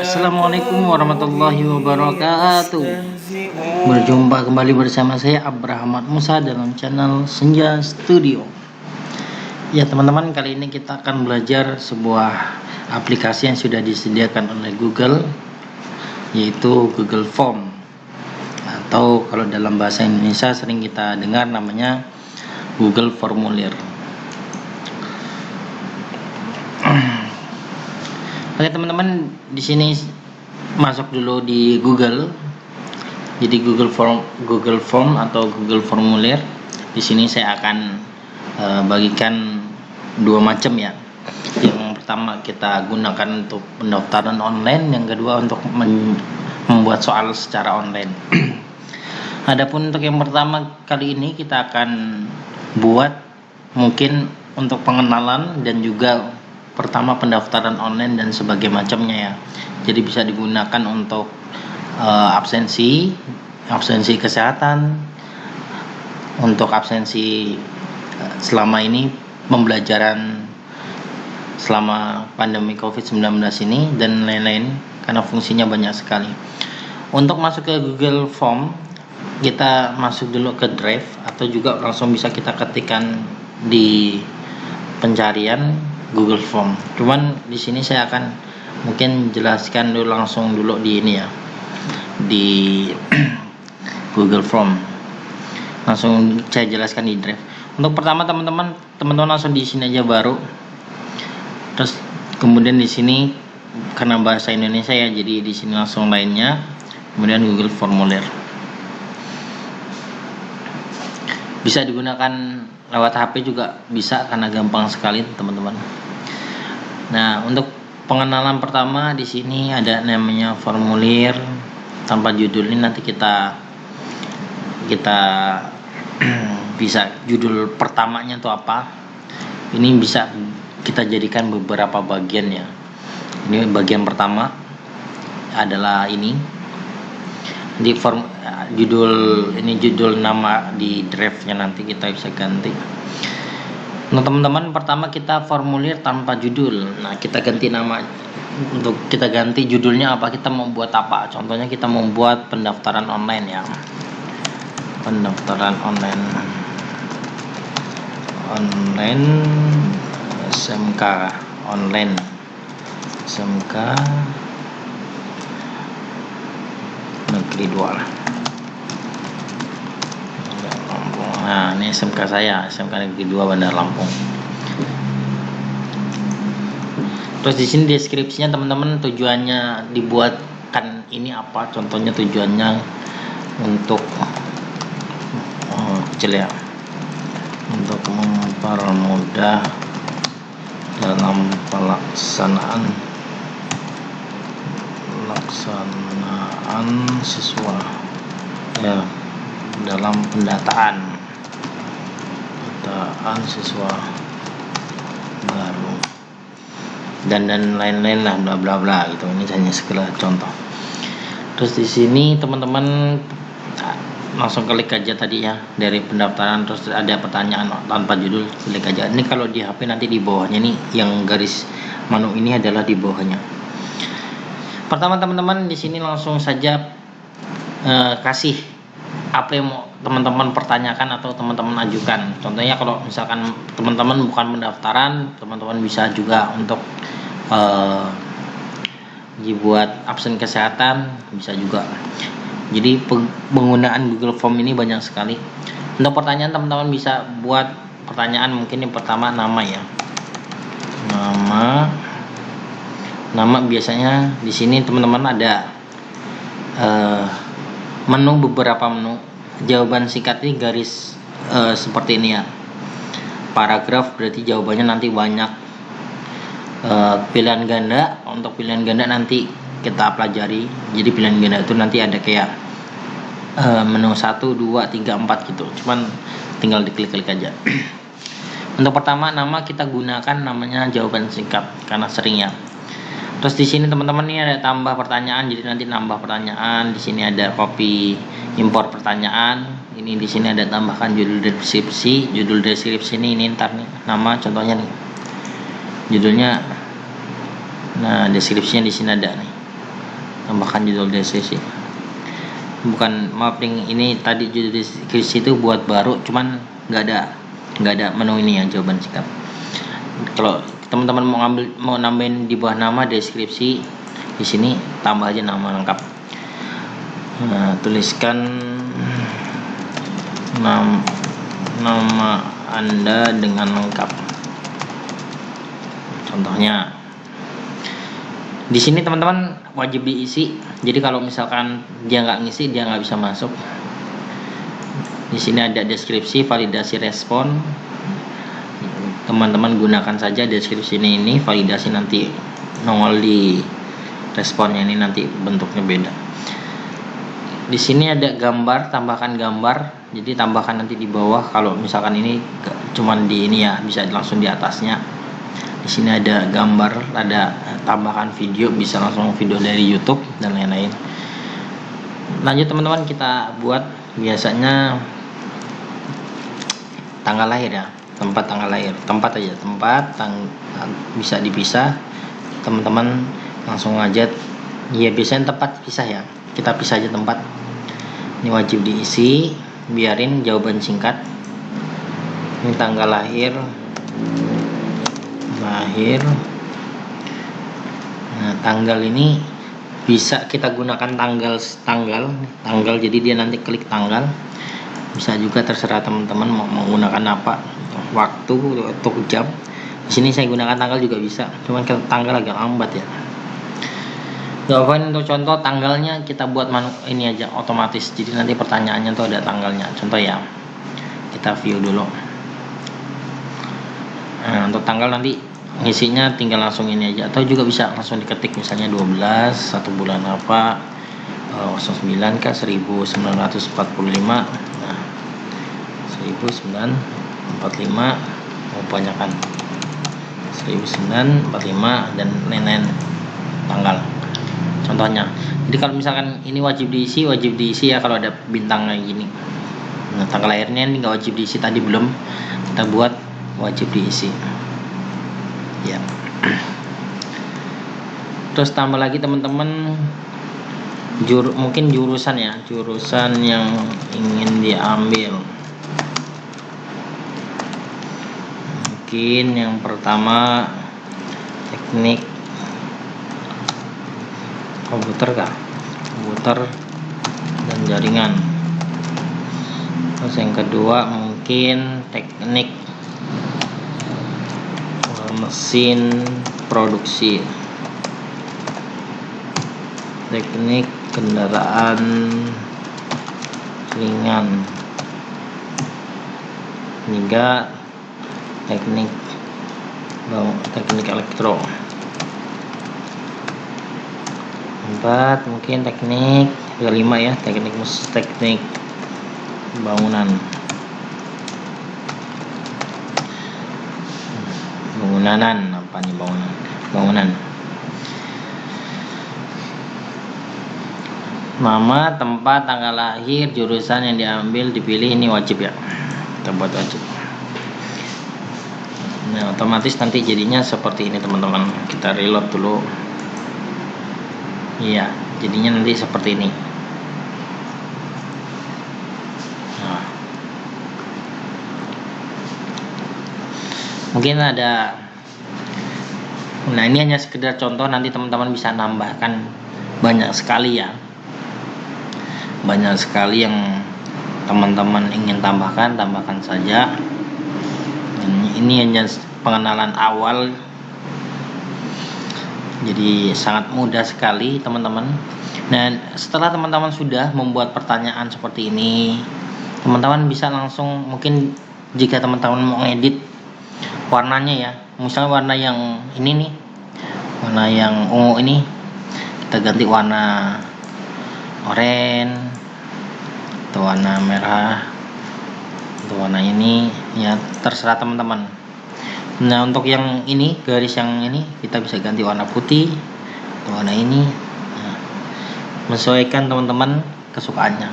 Assalamualaikum warahmatullahi wabarakatuh. Berjumpa kembali bersama saya Abraham Musa dalam channel Senja Studio. Ya teman-teman, kali ini kita akan belajar sebuah aplikasi yang sudah disediakan oleh Google, yaitu Google Form, atau kalau dalam bahasa Indonesia sering kita dengar namanya Google Formulir. Oke teman-teman, di sini masuk dulu di Google. Jadi Google Form atau Google Formulir. Di sini saya akan bagikan dua macam ya. Yang pertama kita gunakan untuk pendaftaran online, yang kedua untuk membuat soal secara online. Adapun untuk yang pertama kali ini kita akan buat mungkin untuk pengenalan dan juga pertama pendaftaran online dan sebagainya macamnya ya. Jadi bisa digunakan untuk absensi kesehatan, untuk absensi selama ini pembelajaran selama pandemi COVID-19 ini dan lain-lain, karena fungsinya banyak sekali. Untuk masuk ke Google Form, kita masuk dulu ke Drive atau juga langsung bisa kita ketikkan di pencarian Google Form. Cuman di sini saya akan mungkin jelaskan dulu langsung dulu di ini ya, di Google Form. Langsung saya jelaskan di Drive. Untuk pertama teman-teman langsung di sini aja baru. Terus kemudian di sini karena bahasa Indonesia ya, jadi di sini langsung lainnya. Kemudian Google Formulir. Bisa digunakan lewat HP juga bisa, karena gampang sekali teman-teman. Nah, untuk pengenalan pertama di sini ada namanya formulir tanpa judul. Ini nanti kita bisa judul pertamanya itu apa. Ini bisa kita jadikan beberapa bagian ya. Ini bagian pertama adalah ini. Di judul nama di drive-nya nanti kita bisa ganti. Nah teman-teman, pertama kita formulir tanpa judul. Nah kita ganti nama, untuk kita ganti judulnya apa, kita mau buat apa. Contohnya kita membuat pendaftaran online ya, pendaftaran online SMK online, SMK Negeri 2 lah. Nah, ini SMK saya, SMK Negeri 2 Bandar Lampung. Terus di sini deskripsinya teman-teman, tujuannya dibuatkan ini apa? Contohnya tujuannya untuk kecil ya, untuk mempermudah dalam pelaksanaan siswa ya, dalam pendataan siswa baru dan lain-lain lah, bla bla bla gitu. Ini hanya sekedar contoh. Terus di sini teman-teman langsung klik aja tadi ya, dari pendaftaran. Terus ada pertanyaan tanpa judul, klik aja. Ini kalau di HP nanti di bawahnya nih, yang garis manu ini adalah di bawahnya. Pertama teman-teman di sini langsung saja kasih apa yang mau teman-teman pertanyakan atau teman-teman ajukan. Contohnya kalau misalkan teman-teman bukan pendaftaran, teman-teman bisa juga untuk dibuat absen kesehatan, bisa juga. Jadi penggunaan Google Form ini banyak sekali. Untuk pertanyaan teman-teman bisa buat pertanyaan, mungkin yang pertama nama ya, nama biasanya di sini teman-teman ada beberapa menu. Jawaban singkat ini garis seperti ini ya. Paragraf berarti jawabannya nanti banyak. Pilihan ganda, untuk pilihan ganda nanti kita pelajari. Jadi pilihan ganda itu nanti ada kayak menu 1, 2, 3, 4 gitu. Cuman tinggal diklik-klik aja. Untuk pertama nama kita gunakan namanya jawaban singkat karena sering ya. Terus di sini teman-teman ini ada tambah pertanyaan, jadi nanti nambah pertanyaan. Di sini ada copy impor pertanyaan. Ini di sini ada tambahkan judul deskripsi. Judul deskripsi ini ntar nih nama, contohnya nih judulnya. Nah deskripsinya di sini ada nih. tambahkan judul deskripsi. Bukan, maaf nih, ini tadi judul deskripsi itu buat baru, cuman nggak ada menu ini yang jawaban singkat. Kalau teman-teman mau nambahin di bawah nama deskripsi, di sini tambah aja nama lengkap. Nah, tuliskan nama Anda dengan lengkap. Contohnya di sini teman-teman wajib diisi. Jadi kalau misalkan dia nggak ngisi, dia nggak bisa masuk. Di sini ada deskripsi, validasi, respon. Teman-teman gunakan saja deskripsi ini, validasi nanti nongol di responnya, ini nanti bentuknya beda. Di sini ada gambar, tambahkan gambar. Jadi tambahkan nanti di bawah. Kalau misalkan ini cuman di ini ya, bisa langsung di atasnya. Di sini ada gambar, ada tambahkan video, bisa langsung video dari YouTube dan lain-lain. Lanjut teman-teman, kita buat biasanya tanggal lahir ya, tempat tanggal lahir, tempat aja, bisa dipisah. Teman-teman langsung aja ya, biasanya tempat pisah ya, kita pisah aja tempat. Ini wajib diisi, biarin jawaban singkat. Ini tanggal lahir. Nah, tanggal ini bisa kita gunakan tanggal, jadi dia nanti klik tanggal. Bisa juga, terserah teman-teman mau menggunakan apa, waktu atau jam. Di sini saya gunakan tanggal juga bisa, cuman kalau tanggal agak lambat ya. Jawaban untuk contoh tanggalnya kita buat ini aja otomatis, jadi nanti pertanyaannya tuh ada tanggalnya. Contoh ya, kita view dulu. Nah, untuk tanggal nanti ngisinya tinggal langsung ini aja, atau juga bisa langsung diketik, misalnya 12 satu bulan apa, 09 ke 1945. Nah, 1945 kebanyakan 1945 dan lain-lain tanggal. Contohnya, jadi kalau misalkan ini wajib diisi ya kalau ada bintang kayak gini. Nah, tanggal lahirnya ini nggak wajib diisi, tadi belum, kita buat wajib diisi ya. Terus tambah lagi teman-teman, mungkin jurusan yang ingin diambil. Mungkin yang pertama teknik komputer dan jaringan. Terus yang kedua mungkin teknik mesin produksi, teknik kendaraan ringan. Tiga, teknik elektro. 4 mungkin teknik, 5 ya, teknik bangunan. Bangunan. Nama, tempat, tanggal lahir, jurusan yang diambil, dipilih, ini wajib ya, kita buat wajib. Nah, otomatis nanti jadinya seperti ini teman-teman. Kita reload dulu. Iya, jadinya nanti seperti ini. Nah, mungkin ada. Nah, ini hanya sekedar contoh, nanti teman-teman bisa nambahkan banyak sekali ya. Banyak sekali yang teman-teman ingin tambahkan saja. Ini hanya pengenalan awal, jadi sangat mudah sekali teman-teman. Nah, setelah teman-teman sudah membuat pertanyaan seperti ini, teman-teman bisa langsung, mungkin jika teman-teman mau ngedit warnanya ya, misalnya warna yang ini nih, warna yang ungu ini, kita ganti warna oranye atau warna merah atau warna ini ya, terserah teman-teman. Nah, untuk yang ini, garis yang ini, kita bisa ganti warna putih atau warna ini. Nah, menyesuaikan teman-teman kesukaannya.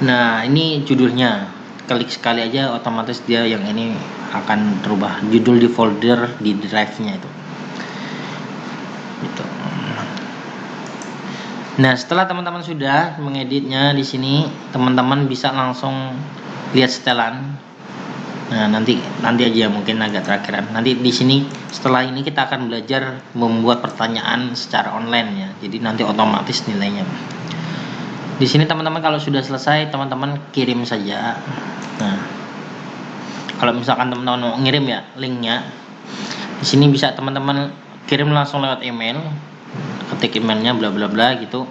Nah, ini judulnya, klik sekali aja otomatis dia yang ini akan berubah judul di folder di drive-nya itu. Gitu. Nah, setelah teman-teman sudah mengeditnya di sini, teman-teman bisa langsung lihat setelan. Nah, nanti aja mungkin agak terakhiran. Nanti di sini setelah ini kita akan belajar membuat pertanyaan secara online ya. Jadi nanti otomatis nilainya. Di sini teman-teman kalau sudah selesai, teman-teman kirim saja. Nah, kalau misalkan teman-teman mau ngirim ya linknya, di sini bisa teman-teman kirim langsung lewat email, ketik emailnya bla bla bla gitu,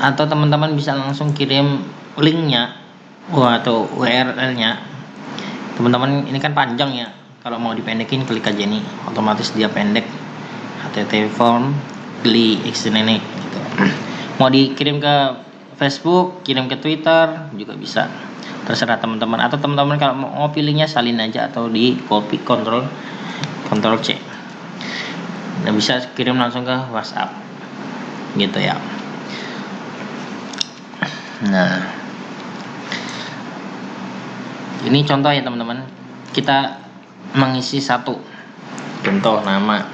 atau teman-teman bisa langsung kirim linknya atau URL-nya. Teman-teman ini kan panjang ya, kalau mau dipendekin klik aja nih, otomatis dia pendek, http form gli xnene gitu. Mau dikirim ke Facebook, kirim ke Twitter juga bisa, terserah teman-teman. Atau teman-teman kalau mau pilihnya salin aja atau di copy Ctrl C. Nah, bisa kirim langsung ke WhatsApp gitu ya. Nah, ini contoh ya teman-teman, kita mengisi satu contoh nama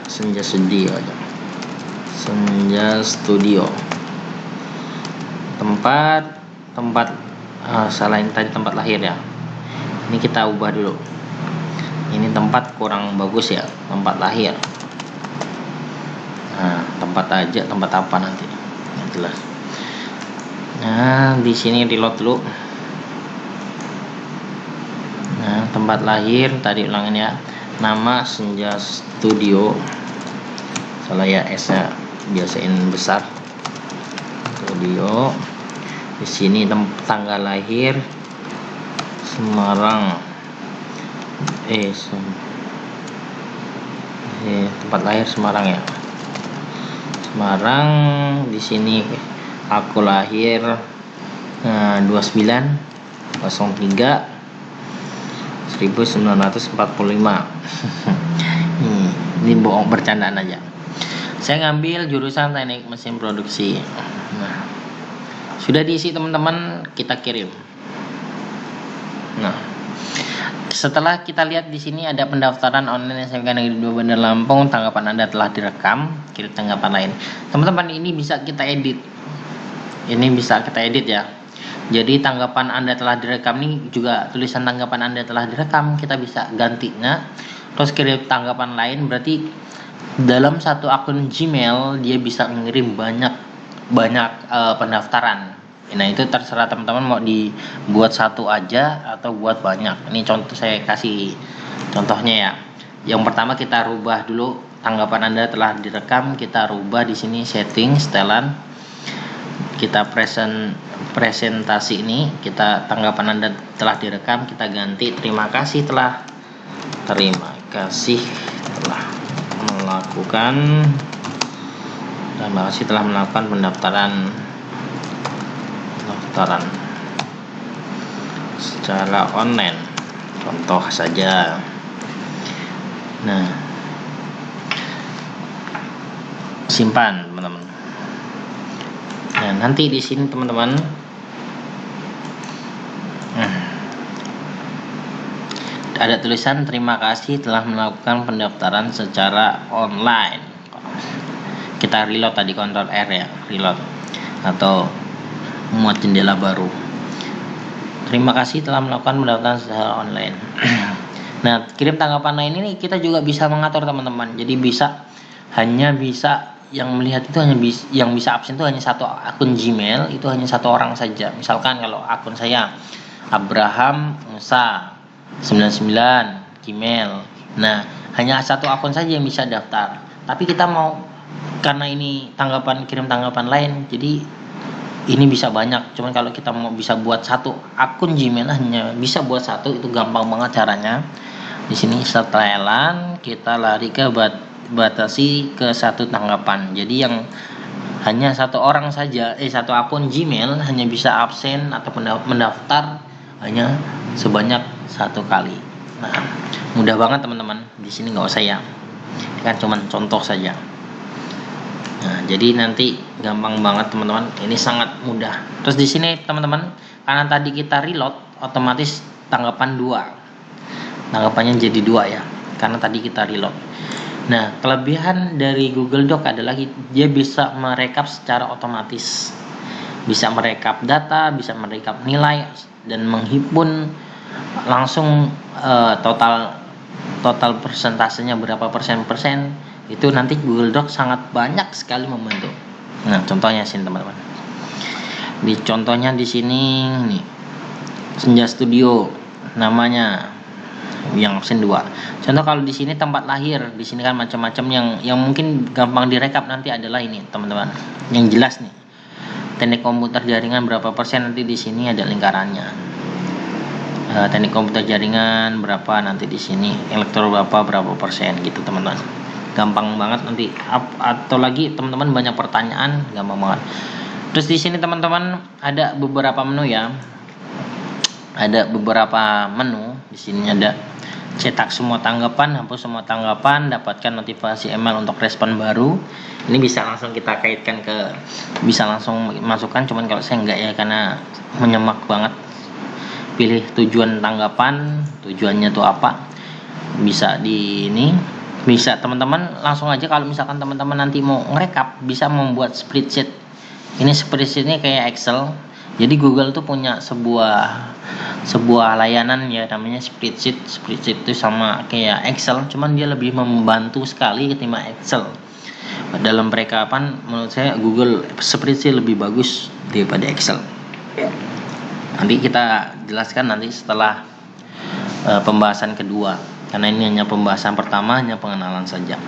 Senja Studio aja. Senja Studio. Tempat selain tadi tempat lahir ya, ini kita ubah dulu. Ini tempat kurang bagus ya, tempat lahir. Nah, tempat apa nanti yang jelas. Nah, di sini reload dulu. Nah, tempat lahir tadi ulangin ya, nama Senja Studio. Salah ya, S-nya biasain besar. Studio. Di sini tanggal lahir Semarang. Tempat lahir Semarang ya. Semarang. Di sini aku lahir 29/03/1945. Ini bohong, bercandaan aja. Saya ngambil jurusan teknik mesin produksi. Nah, sudah diisi teman-teman, kita kirim. Nah, setelah kita lihat di sini ada pendaftaran online SMK Negeri 2 Bandar Lampung, tanggapan Anda telah direkam, kirim tanggapan lain. Teman-teman, ini bisa kita edit. Ya. Jadi tanggapan Anda telah direkam ini juga tulisan tanggapan Anda telah direkam, kita bisa gantinya. Terus kirim tanggapan lain, berarti dalam satu akun Gmail dia bisa mengirim banyak pendaftaran. Nah, itu terserah teman-teman mau dibuat satu aja atau buat banyak. Ini contoh, saya kasih contohnya ya. Yang pertama kita rubah dulu, tanggapan Anda telah direkam, kita rubah di sini setting setelan. Kita presentasi ini, kita tanggapan Anda telah direkam, kita ganti terima kasih telah melakukan pendaftaran secara online, contoh saja. Nah, simpan teman-teman. Nah, nanti di sini teman-teman ada tulisan terima kasih telah melakukan pendaftaran secara online. Kita reload tadi, Ctrl R ya, reload atau muat jendela baru. Terima kasih telah melakukan pendaftaran secara online. Nah, kirim tanggapan lain ini kita juga bisa mengatur teman-teman. Jadi hanya bisa yang melihat itu yang bisa absen itu hanya satu akun Gmail, itu hanya satu orang saja. Misalkan kalau akun saya Abraham Musa 99 Gmail. Nah, hanya satu akun saja yang bisa daftar. Tapi kita mau, karena ini kirim tanggapan lain, jadi ini bisa banyak. Cuman kalau kita mau bisa buat satu akun Gmail, hanya bisa buat satu, itu gampang banget caranya. Di sini setelan kita lari ke batasi ke satu tanggapan. Jadi yang hanya satu orang saja, satu akun Gmail hanya bisa absen atau mendaftar hanya sebanyak satu kali. Nah, mudah banget teman-teman. Di sini nggak usah ya, ini kan cuman contoh saja. Nah, jadi nanti gampang banget teman-teman. Ini sangat mudah. Terus di sini teman-teman, karena tadi kita reload, otomatis tanggapannya jadi 2 ya, karena tadi kita reload. Nah, kelebihan dari Google Doc adalah dia bisa merekap secara otomatis, bisa merekap data, bisa merekap nilai, dan menghimpun langsung total persentasenya berapa persen itu nanti Google Doc sangat banyak sekali membantu. Nah, contohnya sini teman-teman. Di contohnya di sini nih, Senja Studio namanya yang option 2. Contoh kalau di sini tempat lahir, di sini kan macam-macam yang mungkin gampang direkap nanti adalah ini, teman-teman. Yang jelas nih. Teknik komputer jaringan berapa persen, nanti di sini ada lingkarannya. Teknik komputer jaringan berapa, nanti di sini elektro berapa persen gitu, teman-teman. Gampang banget nanti. Atau lagi teman-teman banyak pertanyaan, gampang banget. Terus di sini teman-teman ada beberapa menu ya. Ada beberapa menu. Di sini ada cetak semua tanggapan, hapus semua tanggapan, dapatkan notifikasi email untuk respon baru. Ini bisa langsung kita kaitkan bisa langsung masukkan, cuman kalau saya enggak ya, karena menyemak banget. Pilih tujuan tanggapan, tujuannya tuh apa, bisa di ini, bisa teman-teman langsung aja. Kalau misalkan teman-teman nanti mau ngerekap, bisa membuat spreadsheet. Ini spreadsheetnya kayak Excel. Jadi Google tuh punya sebuah layanan ya, namanya spreadsheet itu sama kayak Excel, cuman dia lebih membantu sekali ketimbang Excel dalam perekapan. Menurut saya Google spreadsheet lebih bagus daripada Excel. Nanti kita jelaskan nanti setelah pembahasan kedua, karena ini hanya pembahasan pertama, hanya pengenalan saja.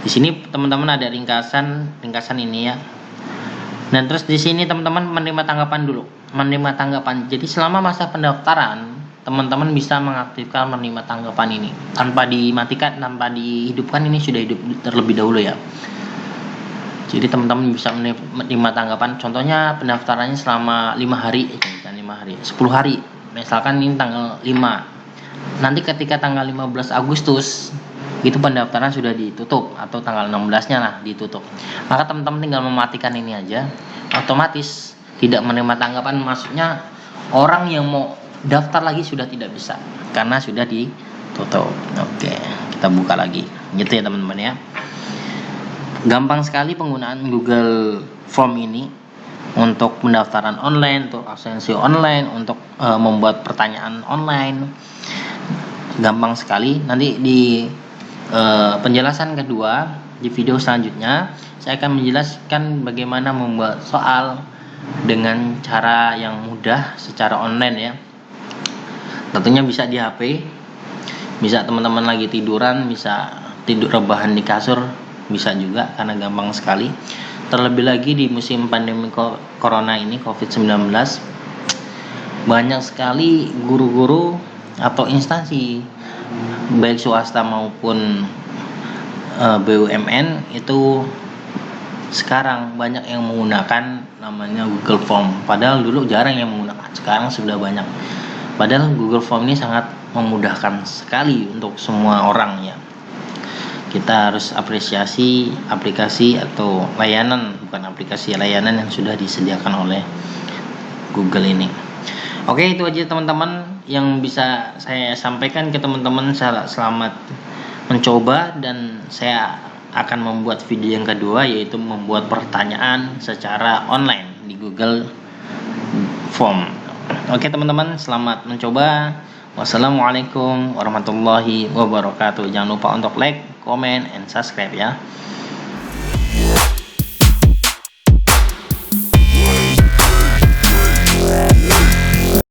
Di sini teman-teman ada ringkasan ini ya. Dan terus di sini teman-teman menerima tanggapan dulu. Menerima tanggapan. Jadi selama masa pendaftaran, teman-teman bisa mengaktifkan menerima tanggapan ini tanpa dimatikan, tanpa dihidupkan. Ini sudah hidup terlebih dahulu ya. Jadi teman-teman bisa menerima tanggapan. Contohnya pendaftarannya selama 5 hari, 10 hari. Misalkan ini tanggal 5. Nanti ketika tanggal 15 Agustus itu pendaftaran sudah ditutup, atau tanggal 16-nya lah ditutup. Maka teman-teman tinggal mematikan ini aja, otomatis tidak menerima tanggapan. Maksudnya orang yang mau daftar lagi sudah tidak bisa karena sudah ditutup. Oke, kita buka lagi. Gitu ya teman-teman ya. Gampang sekali penggunaan Google Form ini untuk pendaftaran online, untuk absensi online, untuk membuat pertanyaan online. Gampang sekali. Nanti di penjelasan kedua di video selanjutnya saya akan menjelaskan bagaimana membuat soal dengan cara yang mudah secara online ya. Tentunya bisa di HP, bisa teman-teman lagi tiduran, bisa tidur rebahan di kasur, bisa juga karena gampang sekali. Terlebih lagi di musim pandemi corona ini, COVID-19, banyak sekali guru-guru atau instansi baik swasta maupun BUMN itu sekarang banyak yang menggunakan namanya Google Form. Padahal dulu jarang yang menggunakan, sekarang sudah banyak. Padahal Google Form ini sangat memudahkan sekali untuk semua orang ya. Kita harus apresiasi aplikasi atau layanan, bukan aplikasi, layanan yang sudah disediakan oleh Google ini. Oke, itu aja teman-teman yang bisa saya sampaikan ke teman-teman. Selamat mencoba, dan saya akan membuat video yang kedua, yaitu membuat pertanyaan secara online di Google Form. Oke teman-teman, selamat mencoba. Wassalamualaikum warahmatullahi wabarakatuh. Jangan lupa untuk like, comment, and subscribe ya.